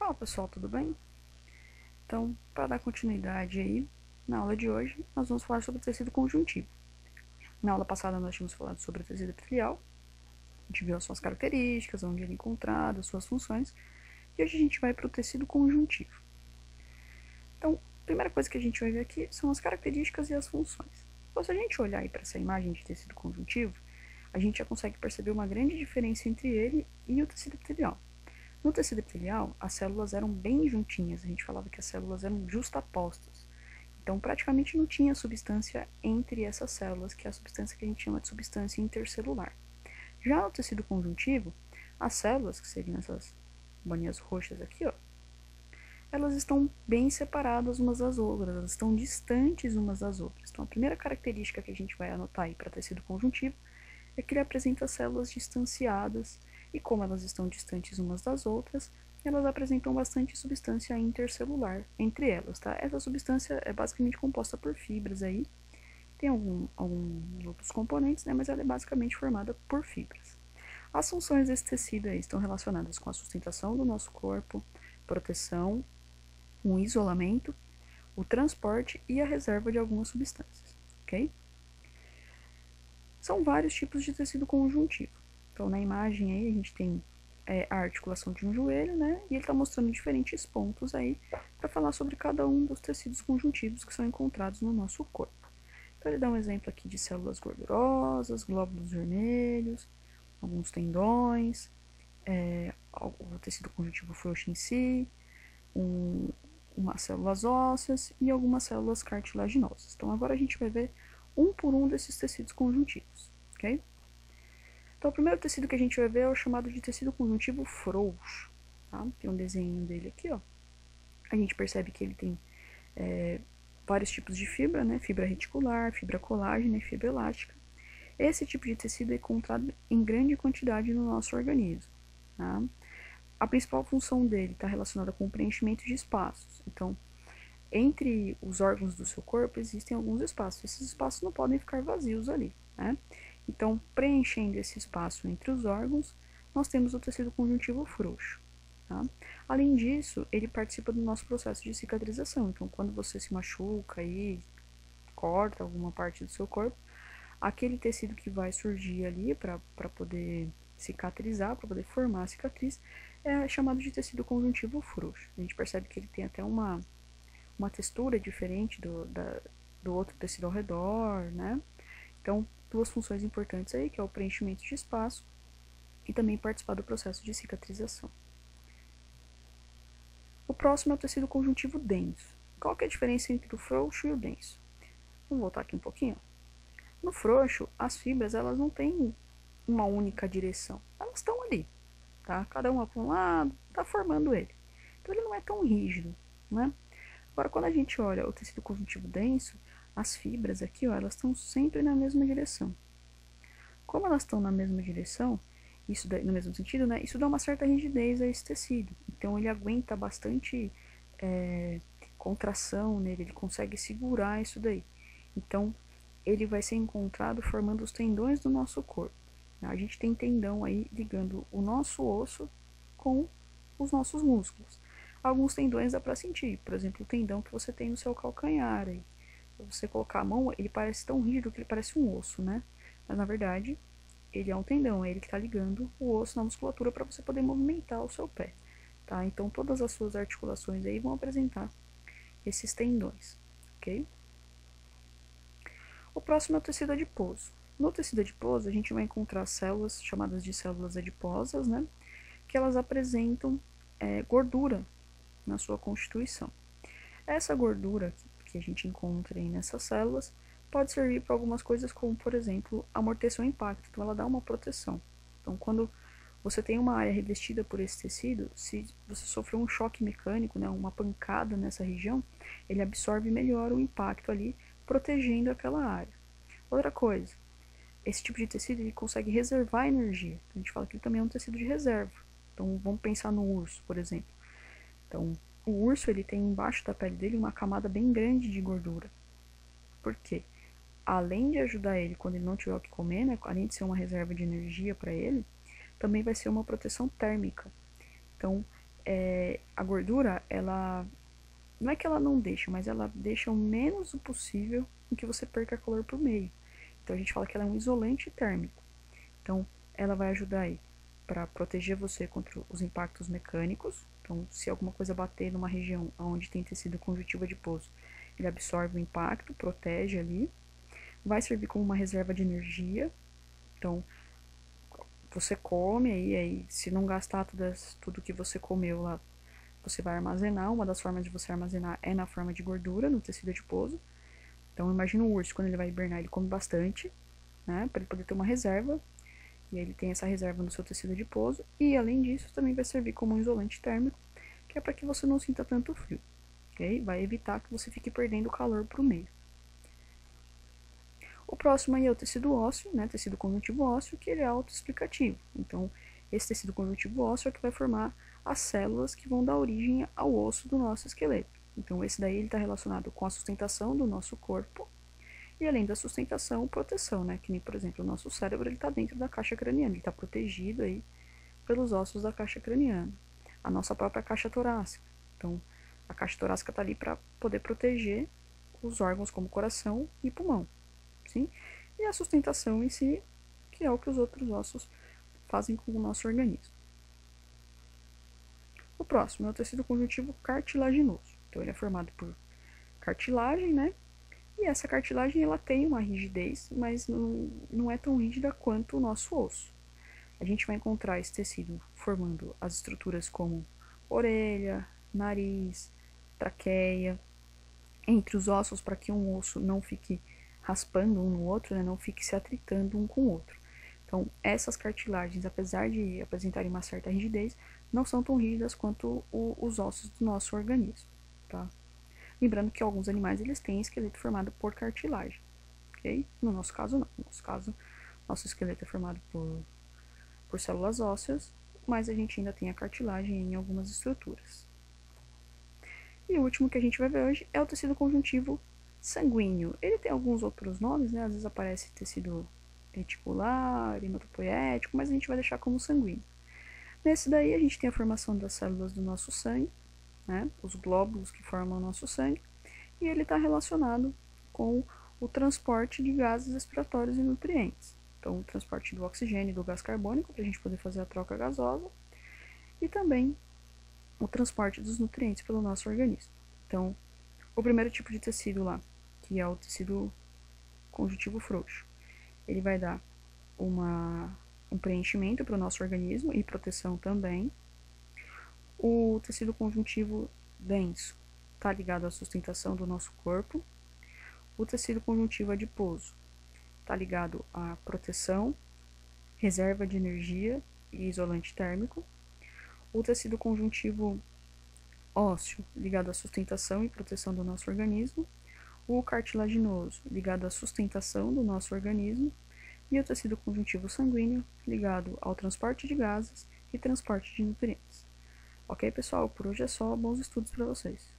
Fala pessoal, tudo bem? Então, para dar continuidade aí, na aula de hoje, nós vamos falar sobre tecido conjuntivo. Na aula passada nós tínhamos falado sobre o tecido epitelial, a gente viu as suas características, onde ele é encontrado, as suas funções, e hoje a gente vai para o tecido conjuntivo. Então, a primeira coisa que a gente vai ver aqui são as características e as funções. Então, se a gente olhar aí para essa imagem de tecido conjuntivo, a gente já consegue perceber uma grande diferença entre ele e o tecido epitelial. No tecido epitelial, as células eram bem juntinhas, a gente falava que as células eram justapostas. Então, praticamente não tinha substância entre essas células, que é a substância que a gente chama de substância intercelular. Já no tecido conjuntivo, as células, que seriam essas bolinhas roxas aqui, ó, elas estão bem separadas umas das outras, elas estão distantes umas das outras. Então, a primeira característica que a gente vai anotar aí para tecido conjuntivo é que ele apresenta células distanciadas, e como elas estão distantes umas das outras, elas apresentam bastante substância intercelular entre elas, tá? Essa substância é basicamente composta por fibras aí, tem alguns outros componentes, né, mas ela é basicamente formada por fibras. As funções desse tecido aí estão relacionadas com a sustentação do nosso corpo, proteção, o isolamento, o transporte e a reserva de algumas substâncias, ok? São vários tipos de tecido conjuntivo. Então, na imagem aí, a gente tem a articulação de um joelho, né? E ele está mostrando diferentes pontos aí para falar sobre cada um dos tecidos conjuntivos que são encontrados no nosso corpo. Então, ele dá um exemplo aqui de células gordurosas, glóbulos vermelhos, alguns tendões, o tecido conjuntivo frouxo em si, umas células ósseas e algumas células cartilaginosas. Então, agora a gente vai ver um por um desses tecidos conjuntivos, ok? Então, o primeiro tecido que a gente vai ver é o chamado de tecido conjuntivo frouxo, tá? Tem um desenho dele aqui, ó. A gente percebe que ele tem vários tipos de fibra, né? Fibra reticular, fibra colágena e fibra elástica. Esse tipo de tecido é encontrado em grande quantidade no nosso organismo, tá? A principal função dele está relacionada com o preenchimento de espaços. Então, entre os órgãos do seu corpo existem alguns espaços. Esses espaços não podem ficar vazios ali, né? Então, preenchendo esse espaço entre os órgãos, nós temos o tecido conjuntivo frouxo. Tá? Além disso, ele participa do nosso processo de cicatrização. Então, quando você se machuca e corta alguma parte do seu corpo, aquele tecido que vai surgir ali para poder cicatrizar, para poder formar a cicatriz, é chamado de tecido conjuntivo frouxo. A gente percebe que ele tem até uma textura diferente do outro tecido ao redor, né? Então, duas funções importantes aí, que é o preenchimento de espaço e também participar do processo de cicatrização. O próximo é o tecido conjuntivo denso. Qual que é a diferença entre o frouxo e o denso? Vamos voltar aqui um pouquinho. No frouxo, as fibras elas não têm uma única direção. Elas estão ali, tá? Cada uma para um lado, está formando ele. Então ele não é tão rígido, né? Agora, quando a gente olha o tecido conjuntivo denso, as fibras aqui, ó, elas estão sempre na mesma direção. Como elas estão na mesma direção, isso no mesmo sentido, né? Isso dá uma certa rigidez a esse tecido. Então ele aguenta bastante contração nele, ele consegue segurar isso daí. Então ele vai ser encontrado formando os tendões do nosso corpo. A gente tem tendão aí ligando o nosso osso com os nossos músculos. Alguns tendões dá para sentir, por exemplo, o tendão que você tem no seu calcanhar. Aí. Se você colocar a mão, ele parece tão rígido que ele parece um osso, né? Mas na verdade, ele é um tendão, é ele que está ligando o osso na musculatura para você poder movimentar o seu pé. Tá? Então todas as suas articulações aí vão apresentar esses tendões, ok? O próximo é o tecido adiposo. No tecido adiposo, a gente vai encontrar células chamadas de células adiposas, né? Que elas apresentam gordura na sua constituição. Essa gordura que a gente encontra aí nessas células pode servir para algumas coisas como, por exemplo, amortecer o impacto. Então, ela dá uma proteção. Então, quando você tem uma área revestida por esse tecido, se você sofreu um choque mecânico, né, uma pancada nessa região, ele absorve melhor o impacto ali, protegendo aquela área. Outra coisa, esse tipo de tecido ele consegue reservar energia. A gente fala que ele também é um tecido de reserva. Então, vamos pensar no urso, por exemplo. Então, o urso ele tem embaixo da pele dele uma camada bem grande de gordura. Por quê? Além de ajudar ele quando ele não tiver o que comer, né, além de ser uma reserva de energia para ele, também vai ser uma proteção térmica. Então, a gordura, ela não é que ela não deixa, mas ela deixa o menos o possível em que você perca calor por meio. Então a gente fala que ela é um isolante térmico. Então ela vai ajudar aí para proteger você contra os impactos mecânicos. Então, se alguma coisa bater numa região onde tem tecido conjuntivo adiposo, ele absorve o impacto, protege ali. Vai servir como uma reserva de energia. Então, você come aí se não gastar tudo que você comeu lá, você vai armazenar. Uma das formas de você armazenar é na forma de gordura, no tecido adiposo. Então, imagina o urso, quando ele vai hibernar, ele come bastante, né, para ele poder ter uma reserva. E aí ele tem essa reserva no seu tecido adiposo. E, além disso, também vai servir como um isolante térmico, que é para que você não sinta tanto frio, ok? Vai evitar que você fique perdendo calor para o meio. O próximo aí é o tecido ósseo, né, tecido conjuntivo ósseo, que ele é autoexplicativo. Então, esse tecido conjuntivo ósseo é que vai formar as células que vão dar origem ao osso do nosso esqueleto. Então, esse daí está relacionado com a sustentação do nosso corpo e, além da sustentação, proteção, né? Que nem, por exemplo, o nosso cérebro está dentro da caixa craniana, ele está protegido aí pelos ossos da caixa craniana. A nossa própria caixa torácica. Então, a caixa torácica está ali para poder proteger os órgãos como coração e pulmão. Sim? E a sustentação em si, que é o que os outros ossos fazem com o nosso organismo. O próximo é o tecido conjuntivo cartilaginoso. Então, ele é formado por cartilagem, né? E essa cartilagem, ela tem uma rigidez, mas não é tão rígida quanto o nosso osso. A gente vai encontrar esse tecido formando as estruturas como orelha, nariz, traqueia, entre os ossos, para que um osso não fique raspando um no outro, né, não fique se atritando um com o outro. Então, essas cartilagens, apesar de apresentarem uma certa rigidez, não são tão rígidas quanto os ossos do nosso organismo, tá? Lembrando que alguns animais eles têm esqueleto formado por cartilagem, ok? No nosso caso, não. No nosso caso, nosso esqueleto é formado por células ósseas, mas a gente ainda tem a cartilagem em algumas estruturas. E o último que a gente vai ver hoje é o tecido conjuntivo sanguíneo. Ele tem alguns outros nomes, né? Às vezes aparece tecido reticular, hematopoético, mas a gente vai deixar como sanguíneo. Nesse daí a gente tem a formação das células do nosso sangue, né? Os glóbulos que formam o nosso sangue, e ele está relacionado com o transporte de gases respiratórios e nutrientes. Então, o transporte do oxigênio e do gás carbônico, para a gente poder fazer a troca gasosa, e também o transporte dos nutrientes pelo nosso organismo. Então, o primeiro tipo de tecido lá, que é o tecido conjuntivo frouxo, ele vai dar um preenchimento para o nosso organismo e proteção também. O tecido conjuntivo denso está ligado à sustentação do nosso corpo. O tecido conjuntivo adiposo está ligado à proteção, reserva de energia e isolante térmico. O tecido conjuntivo ósseo, ligado à sustentação e proteção do nosso organismo. O cartilaginoso, ligado à sustentação do nosso organismo. E o tecido conjuntivo sanguíneo, ligado ao transporte de gases e transporte de nutrientes. Ok, pessoal? Por hoje é só. Bons estudos para vocês.